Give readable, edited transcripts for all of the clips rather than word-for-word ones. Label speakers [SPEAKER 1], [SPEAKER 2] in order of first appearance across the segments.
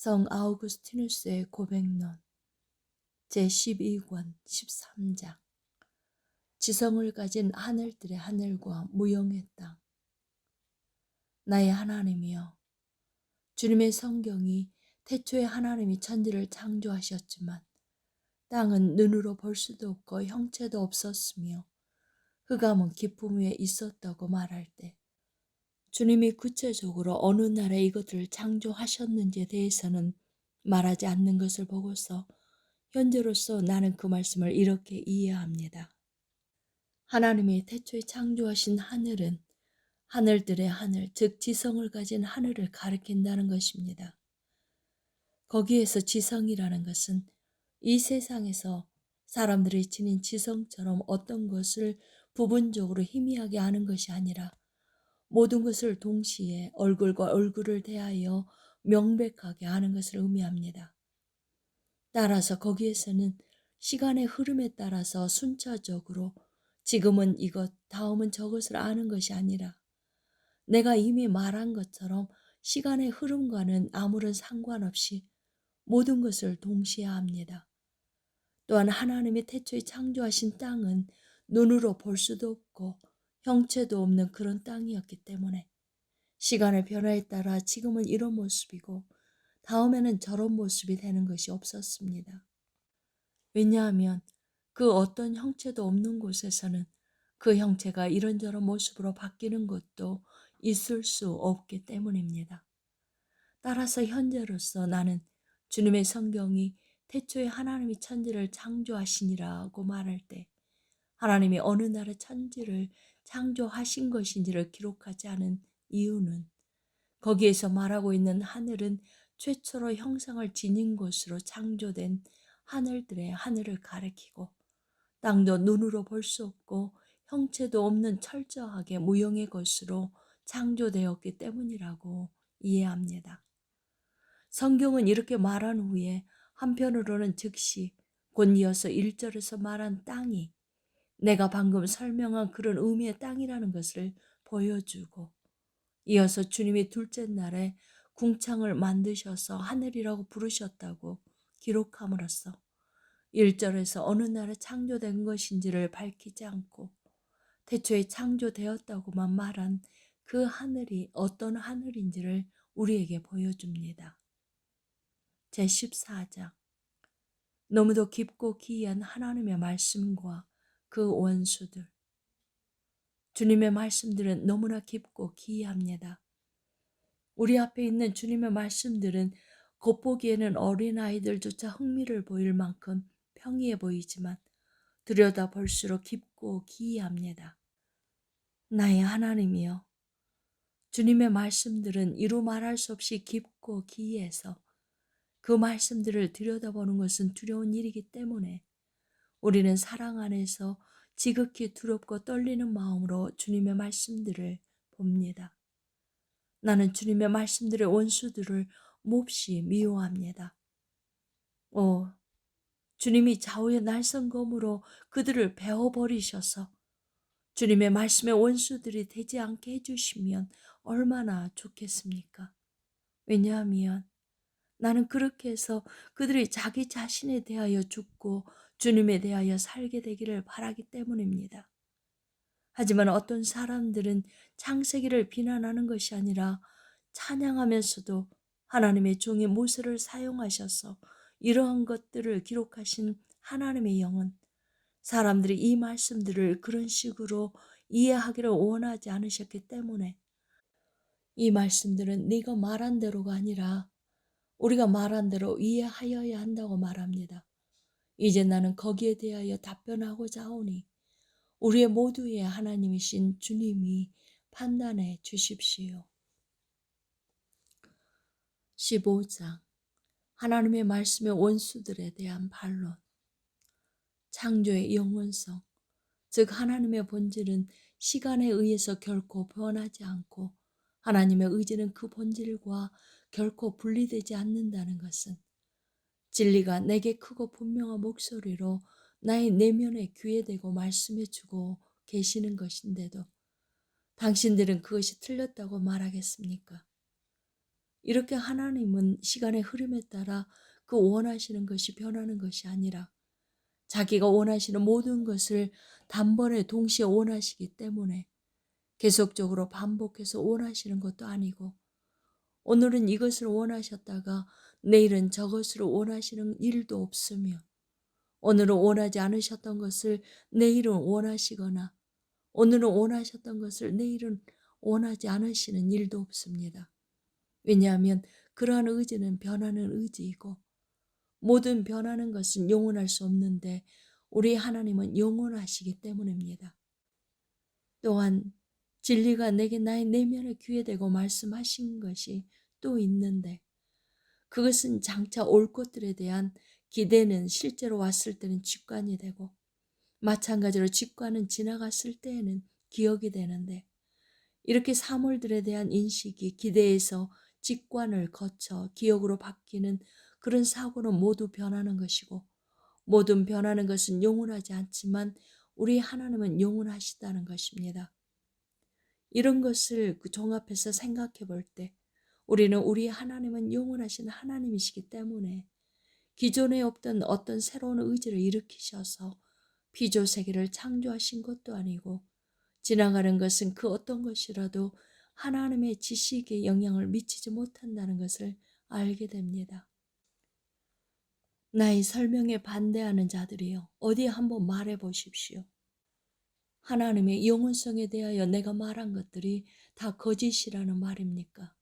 [SPEAKER 1] 성 아우구스티누스의 고백론 제12권 13장. 지성을 가진 하늘들의 하늘과 무영의 땅. 나의 하나님이여, 주님의 성경이 태초에 하나님이 천지를 창조하셨지만 땅은 눈으로 볼 수도 없고 형체도 없었으며 흑암은 깊음 위에 있었다고 말할 때, 주님이 구체적으로 어느 날에 이것들을 창조하셨는지에 대해서는 말하지 않는 것을 보고서 현재로서 나는 그 말씀을 이렇게 이해합니다. 하나님이 태초에 창조하신 하늘은 하늘들의 하늘, 즉 지성을 가진 하늘을 가리킨다는 것입니다. 거기에서 지성이라는 것은 이 세상에서 사람들이 지닌 지성처럼 어떤 것을 부분적으로 희미하게 아는 것이 아니라 모든 것을 동시에 얼굴과 얼굴을 대하여 명백하게 아는 것을 의미합니다. 따라서 거기에서는 시간의 흐름에 따라서 순차적으로 지금은 이것, 다음은 저것을 아는 것이 아니라 내가 이미 말한 것처럼 시간의 흐름과는 아무런 상관없이 모든 것을 동시에 합니다. 또한 하나님이 태초에 창조하신 땅은 눈으로 볼 수도 없고 형체도 없는 그런 땅이었기 때문에 시간의 변화에 따라 지금은 이런 모습이고 다음에는 저런 모습이 되는 것이 없었습니다. 왜냐하면 그 어떤 형체도 없는 곳에서는 그 형체가 이런저런 모습으로 바뀌는 것도 있을 수 없기 때문입니다. 따라서 현재로서 나는 주님의 성경이 태초에 하나님이 천지를 창조하시니라고 말할 때 하나님이 어느 날에 천지를 창조하신 것인지를 기록하지 않은 이유는 거기에서 말하고 있는 하늘은 최초로 형상을 지닌 것으로 창조된 하늘들의 하늘을 가리키고 땅도 눈으로 볼 수 없고 형체도 없는 철저하게 무형의 것으로 창조되었기 때문이라고 이해합니다. 성경은 이렇게 말한 후에 한편으로는 즉시 곧 이어서 1절에서 말한 땅이 내가 방금 설명한 그런 의미의 땅이라는 것을 보여주고 이어서 주님이 둘째 날에 궁창을 만드셔서 하늘이라고 부르셨다고 기록함으로써 1절에서 어느 날에 창조된 것인지를 밝히지 않고 태초에 창조되었다고만 말한 그 하늘이 어떤 하늘인지를 우리에게 보여줍니다. 제14장. 너무도 깊고 기이한 하나님의 말씀과 그 원수들. 주님의 말씀들은 너무나 깊고 기이합니다. 우리 앞에 있는 주님의 말씀들은 겉보기에는 어린아이들조차 흥미를 보일 만큼 평이해 보이지만 들여다볼수록 깊고 기이합니다. 나의 하나님이여, 주님의 말씀들은 이루 말할 수 없이 깊고 기이해서 그 말씀들을 들여다보는 것은 두려운 일이기 때문에 우리는 사랑 안에서 지극히 두렵고 떨리는 마음으로 주님의 말씀들을 봅니다. 나는 주님의 말씀들의 원수들을 몹시 미워합니다. 주님이 좌우의 날성검으로 그들을 베어버리셔서 주님의 말씀의 원수들이 되지 않게 해주시면 얼마나 좋겠습니까? 왜냐하면 나는 그렇게 해서 그들이 자기 자신에 대하여 죽고 주님에 대하여 살게 되기를 바라기 때문입니다. 하지만 어떤 사람들은 창세기를 비난하는 것이 아니라 찬양하면서도 하나님의 종이 모세를 사용하셔서 이러한 것들을 기록하신 하나님의 영은 사람들이 이 말씀들을 그런 식으로 이해하기를 원하지 않으셨기 때문에 이 말씀들은 네가 말한 대로가 아니라 우리가 말한 대로 이해하여야 한다고 말합니다. 이제 나는 거기에 대하여 답변하고자 하오니 우리의 모두의 하나님이신 주님이 판단해 주십시오. 15장. 하나님의 말씀의 원수들에 대한 반론. 창조의 영원성, 즉 하나님의 본질은 시간에 의해서 결코 변하지 않고 하나님의 의지는 그 본질과 결코 분리되지 않는다는 것은 진리가 내게 크고 분명한 목소리로 나의 내면에 귀에 대고 말씀해주고 계시는 것인데도 당신들은 그것이 틀렸다고 말하겠습니까? 이렇게 하나님은 시간의 흐름에 따라 그 원하시는 것이 변하는 것이 아니라 자기가 원하시는 모든 것을 단번에 동시에 원하시기 때문에 계속적으로 반복해서 원하시는 것도 아니고, 오늘은 이것을 원하셨다가 내일은 저것을 원하시는 일도 없으며, 오늘은 원하지 않으셨던 것을 내일은 원하시거나, 오늘은 원하셨던 것을 내일은 원하지 않으시는 일도 없습니다. 왜냐하면 그러한 의지는 변하는 의지이고, 모든 변하는 것은 영원할 수 없는데 우리 하나님은 영원하시기 때문입니다. 또한 진리가 내게 나의 내면에 귀에 대고 말씀하신 것이 또 있는데, 그것은 장차 올 것들에 대한 기대는 실제로 왔을 때는 직관이 되고, 마찬가지로 직관은 지나갔을 때에는 기억이 되는데, 이렇게 사물들에 대한 인식이 기대에서 직관을 거쳐 기억으로 바뀌는 그런 사고는 모두 변하는 것이고, 모든 변하는 것은 영원하지 않지만 우리 하나님은 영원하시다는 것입니다. 이런 것을 종합해서 생각해 볼 때 우리는 우리 하나님은 영원하신 하나님이시기 때문에 기존에 없던 어떤 새로운 의지를 일으키셔서 피조 세계를 창조하신 것도 아니고, 지나가는 것은 그 어떤 것이라도 하나님의 지식에 영향을 미치지 못한다는 것을 알게 됩니다. 나의 설명에 반대하는 자들이여, 어디 한번 말해 보십시오. 하나님의 영원성에 대하여 내가 말한 것들이 다 거짓이라는 말입니까?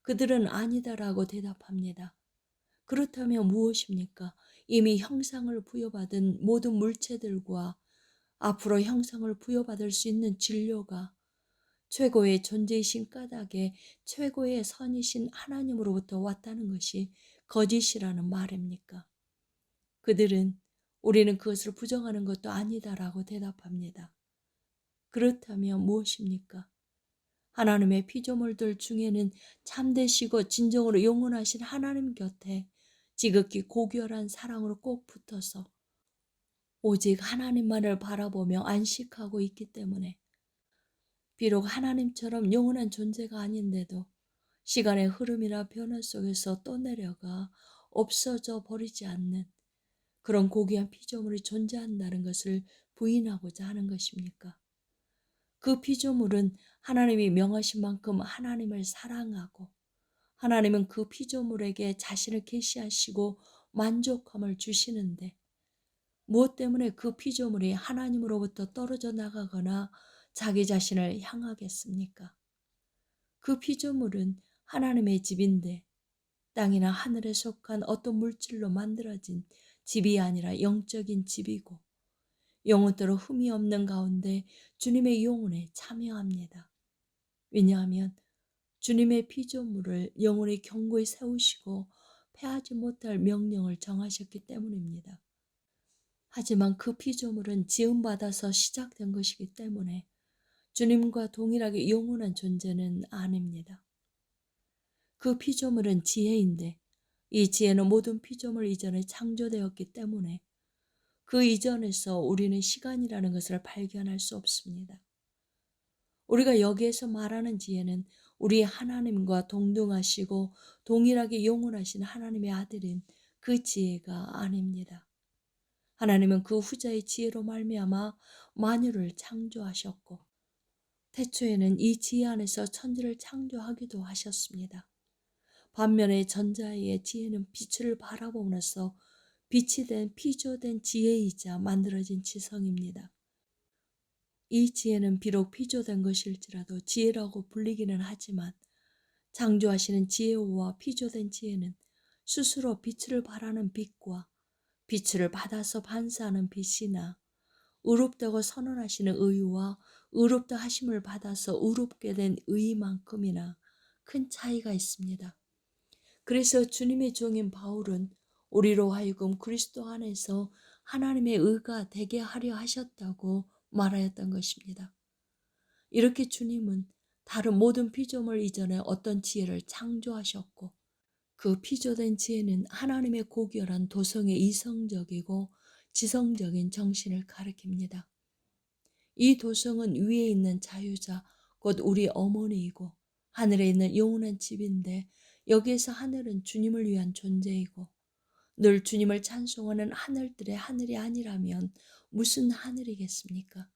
[SPEAKER 1] 그들은 아니다라고 대답합니다. 그렇다면 무엇입니까? 이미 형상을 부여받은 모든 물체들과 앞으로 형상을 부여받을 수 있는 진료가 최고의 존재이신 까닭에 최고의 선이신 하나님으로부터 왔다는 것이 거짓이라는 말입니까? 그들은 우리는 그것을 부정하는 것도 아니다라고 대답합니다. 그렇다면 무엇입니까? 하나님의 피조물들 중에는 참되시고 진정으로 영원하신 하나님 곁에 지극히 고결한 사랑으로 꼭 붙어서 오직 하나님만을 바라보며 안식하고 있기 때문에, 비록 하나님처럼 영원한 존재가 아닌데도 시간의 흐름이나 변화 속에서 떠내려가 없어져 버리지 않는 그런 고귀한 피조물이 존재한다는 것을 부인하고자 하는 것입니까? 그 피조물은 하나님이 명하신 만큼 하나님을 사랑하고, 하나님은 그 피조물에게 자신을 계시하시고 만족함을 주시는데, 무엇 때문에 그 피조물이 하나님으로부터 떨어져 나가거나 자기 자신을 향하겠습니까? 그 피조물은 하나님의 집인데, 땅이나 하늘에 속한 어떤 물질로 만들어진 집이 아니라 영적인 집이고, 영원토록 흠이 없는 가운데 주님의 영혼에 참여합니다. 왜냐하면 주님의 피조물을 영원히 경고에 세우시고 패하지 못할 명령을 정하셨기 때문입니다. 하지만 그 피조물은 지음받아서 시작된 것이기 때문에 주님과 동일하게 영원한 존재는 아닙니다. 그 피조물은 지혜인데, 이 지혜는 모든 피조물 이전에 창조되었기 때문에 그 이전에서 우리는 시간이라는 것을 발견할 수 없습니다. 우리가 여기에서 말하는 지혜는 우리 하나님과 동등하시고 동일하게 영원하신 하나님의 아들인 그 지혜가 아닙니다. 하나님은 그 후자의 지혜로 말미암아 만유를 창조하셨고, 태초에는 이 지혜 안에서 천지를 창조하기도 하셨습니다. 반면에 전자의 지혜는 빛을 바라봄으로써 빛이 된 피조된 지혜이자 만들어진 지성입니다. 이 지혜는 비록 피조된 것일지라도 지혜라고 불리기는 하지만, 창조하시는 지혜와 피조된 지혜는 스스로 빛을 발하는 빛과 빛을 받아서 반사하는 빛이나 의롭다고 선언하시는 의와 의롭다 하심을 받아서 의롭게 된 의만큼이나 큰 차이가 있습니다. 그래서 주님의 종인 바울은 우리로 하여금 그리스도 안에서 하나님의 의가 되게 하려 하셨다고 말하였던 것입니다. 이렇게 주님은 다른 모든 피조물 이전에 어떤 지혜를 창조하셨고, 그 피조된 지혜는 하나님의 고결한 도성의 이성적이고 지성적인 정신을 가리킵니다. 이 도성은 위에 있는 자유자, 곧 우리 어머니이고 하늘에 있는 영원한 집인데, 여기에서 하늘은 주님을 위한 존재이고 늘 주님을 찬송하는 하늘들의 하늘이 아니라면 무슨 하늘이겠습니까?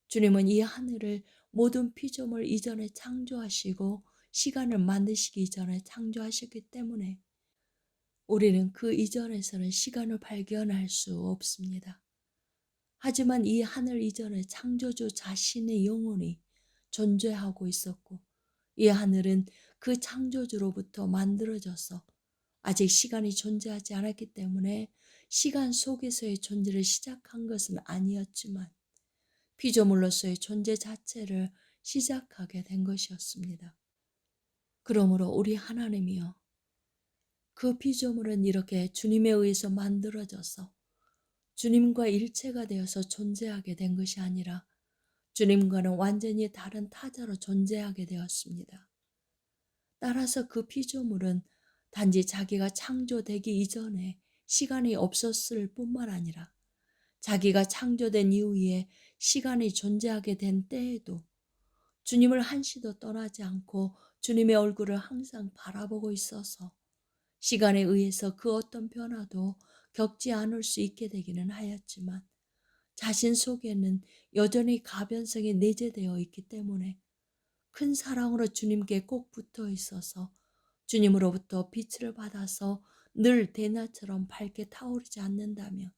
[SPEAKER 1] 주님은 이 하늘을 모든 피조물 이전에 창조하시고 시간을 만드시기 이전에 창조하셨기 때문에 우리는 그 이전에서는 시간을 발견할 수 없습니다. 하지만 이 하늘 이전에 창조주 자신의 영혼이 존재하고 있었고 이 하늘은 그 창조주로부터 만들어져서 아직 시간이 존재하지 않았기 때문에 시간 속에서의 존재를 시작한 것은 아니었지만 피조물로서의 존재 자체를 시작하게 된 것이었습니다. 그러므로 우리 하나님이여, 그 피조물은 이렇게 주님에 의해서 만들어져서 주님과 일체가 되어서 존재하게 된 것이 아니라 주님과는 완전히 다른 타자로 존재하게 되었습니다. 따라서 그 피조물은 단지 자기가 창조되기 이전에 시간이 없었을 뿐만 아니라 자기가 창조된 이후에 시간이 존재하게 된 때에도 주님을 한시도 떠나지 않고 주님의 얼굴을 항상 바라보고 있어서 시간에 의해서 그 어떤 변화도 겪지 않을 수 있게 되기는 하였지만 자신 속에는 여전히 가변성이 내재되어 있기 때문에 큰 사랑으로 주님께 꼭 붙어 있어서 주님으로부터 빛을 받아서 늘 대낮처럼 밝게 타오르지 않는다면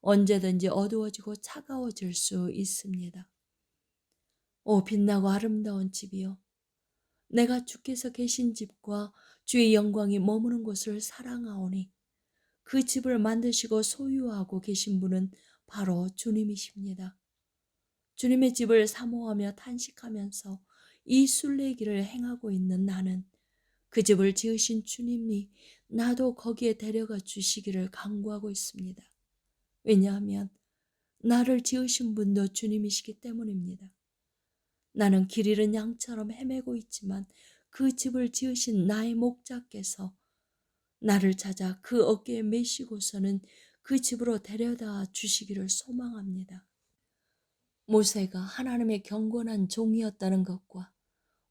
[SPEAKER 1] 언제든지 어두워지고 차가워질 수 있습니다. 오 빛나고 아름다운 집이여, 내가 주께서 계신 집과 주의 영광이 머무는 곳을 사랑하오니 그 집을 만드시고 소유하고 계신 분은 바로 주님이십니다. 주님의 집을 사모하며 탄식하면서 이 순례길을 행하고 있는 나는 그 집을 지으신 주님이 나도 거기에 데려가 주시기를 간구하고 있습니다. 왜냐하면 나를 지으신 분도 주님이시기 때문입니다. 나는 길 잃은 양처럼 헤매고 있지만 그 집을 지으신 나의 목자께서 나를 찾아 그 어깨에 메시고서는 그 집으로 데려다 주시기를 소망합니다. 모세가 하나님의 경건한 종이었다는 것과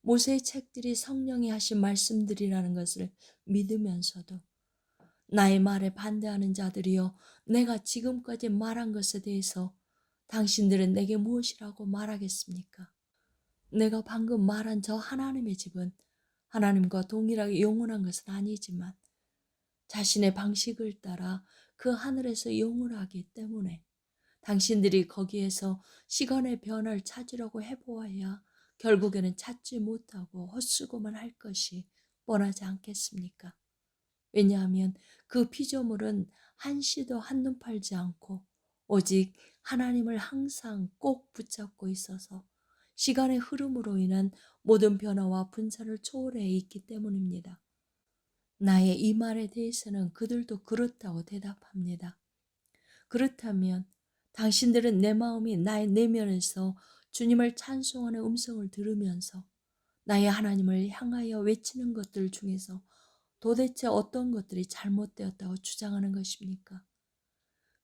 [SPEAKER 1] 모세의 책들이 성령이 하신 말씀들이라는 것을 믿으면서도 나의 말에 반대하는 자들이여, 내가 지금까지 말한 것에 대해서 당신들은 내게 무엇이라고 말하겠습니까? 내가 방금 말한 저 하나님의 집은 하나님과 동일하게 영원한 것은 아니지만 자신의 방식을 따라 그 하늘에서 영원하기 때문에 당신들이 거기에서 시간의 변화를 찾으려고 해보아야 결국에는 찾지 못하고 헛수고만 할 것이 뻔하지 않겠습니까? 왜냐하면 그 피조물은 한시도 한눈 팔지 않고 오직 하나님을 항상 꼭 붙잡고 있어서 시간의 흐름으로 인한 모든 변화와 분산을 초월해 있기 때문입니다. 나의 이 말에 대해서는 그들도 그렇다고 대답합니다. 그렇다면 당신들은 내 마음이 나의 내면에서 주님을 찬송하는 음성을 들으면서 나의 하나님을 향하여 외치는 것들 중에서 도대체 어떤 것들이 잘못되었다고 주장하는 것입니까?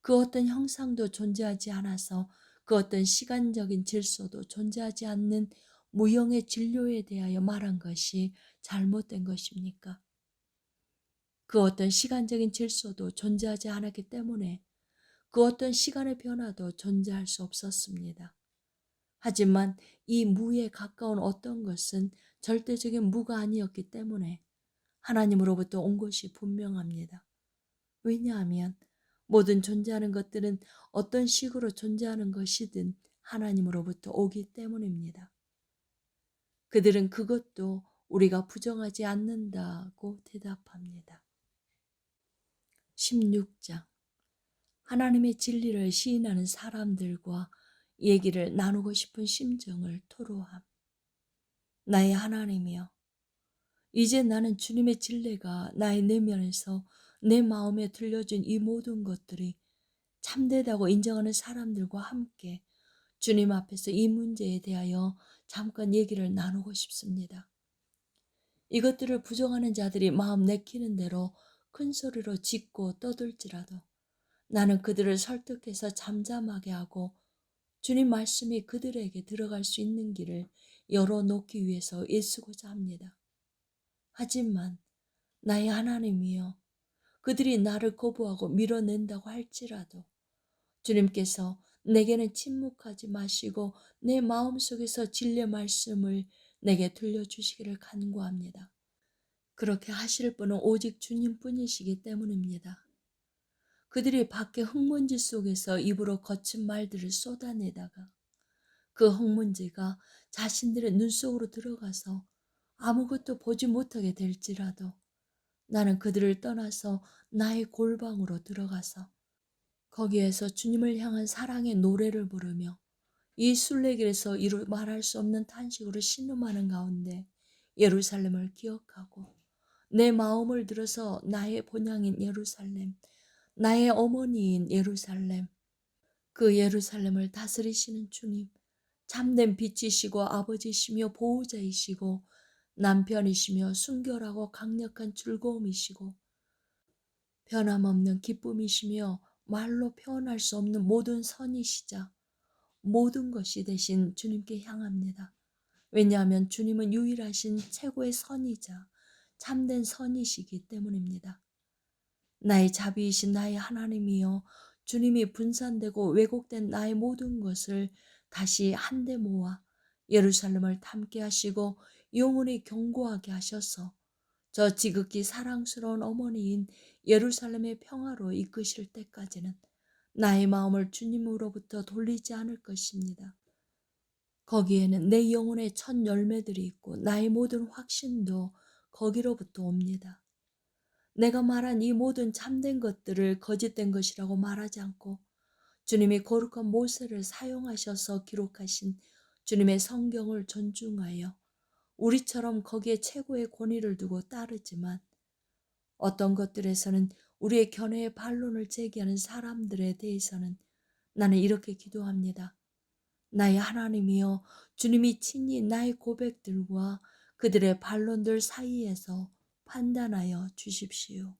[SPEAKER 1] 그 어떤 형상도 존재하지 않아서 그 어떤 시간적인 질서도 존재하지 않는 무형의 진료에 대하여 말한 것이 잘못된 것입니까? 그 어떤 시간적인 질서도 존재하지 않았기 때문에 그 어떤 시간의 변화도 존재할 수 없었습니다. 하지만 이 무에 가까운 어떤 것은 절대적인 무가 아니었기 때문에 하나님으로부터 온 것이 분명합니다. 왜냐하면 모든 존재하는 것들은 어떤 식으로 존재하는 것이든 하나님으로부터 오기 때문입니다. 그들은 그것도 우리가 부정하지 않는다고 대답합니다. 16장. 하나님의 진리를 시인하는 사람들과 얘기를 나누고 싶은 심정을 토로함. 나의 하나님이여, 이제 나는 주님의 진리가 나의 내면에서 내 마음에 들려준 이 모든 것들이 참되다고 인정하는 사람들과 함께 주님 앞에서 이 문제에 대하여 잠깐 얘기를 나누고 싶습니다. 이것들을 부정하는 자들이 마음 내키는 대로 큰 소리로 짖고 떠들지라도 나는 그들을 설득해서 잠잠하게 하고 주님 말씀이 그들에게 들어갈 수 있는 길을 열어놓기 위해서 애쓰고자 합니다. 하지만 나의 하나님이여, 그들이 나를 거부하고 밀어낸다고 할지라도 주님께서 내게는 침묵하지 마시고 내 마음속에서 진리의 말씀을 내게 들려주시기를 간구합니다. 그렇게 하실 분은 오직 주님뿐이시기 때문입니다. 그들이 밖에 흙먼지 속에서 입으로 거친 말들을 쏟아내다가 그 흙먼지가 자신들의 눈 속으로 들어가서 아무것도 보지 못하게 될지라도 나는 그들을 떠나서 나의 골방으로 들어가서 거기에서 주님을 향한 사랑의 노래를 부르며 이 순례길에서 이루 말할 수 없는 탄식으로 신음하는 가운데 예루살렘을 기억하고 내 마음을 들어서 나의 본향인 예루살렘, 나의 어머니인 예루살렘, 그 예루살렘을 다스리시는 주님, 참된 빛이시고 아버지시며 보호자이시고 남편이시며 순결하고 강력한 즐거움이시고 변함없는 기쁨이시며 말로 표현할 수 없는 모든 선이시자 모든 것이 되신 주님께 향합니다. 왜냐하면 주님은 유일하신 최고의 선이자 참된 선이시기 때문입니다. 나의 자비이신 나의 하나님이여, 주님이 분산되고 왜곡된 나의 모든 것을 다시 한데 모아 예루살렘을 탐게 하시고 영혼이 견고하게 하셔서 저 지극히 사랑스러운 어머니인 예루살렘의 평화로 이끄실 때까지는 나의 마음을 주님으로부터 돌리지 않을 것입니다. 거기에는 내 영혼의 첫 열매들이 있고 나의 모든 확신도 거기로부터 옵니다. 내가 말한 이 모든 참된 것들을 거짓된 것이라고 말하지 않고 주님이 거룩한 모세를 사용하셔서 기록하신 주님의 성경을 존중하여 우리처럼 거기에 최고의 권위를 두고 따르지만 어떤 것들에서는 우리의 견해의 반론을 제기하는 사람들에 대해서는 나는 이렇게 기도합니다. 나의 하나님이여, 주님이 친히 나의 고백들과 그들의 반론들 사이에서 판단하여 주십시오.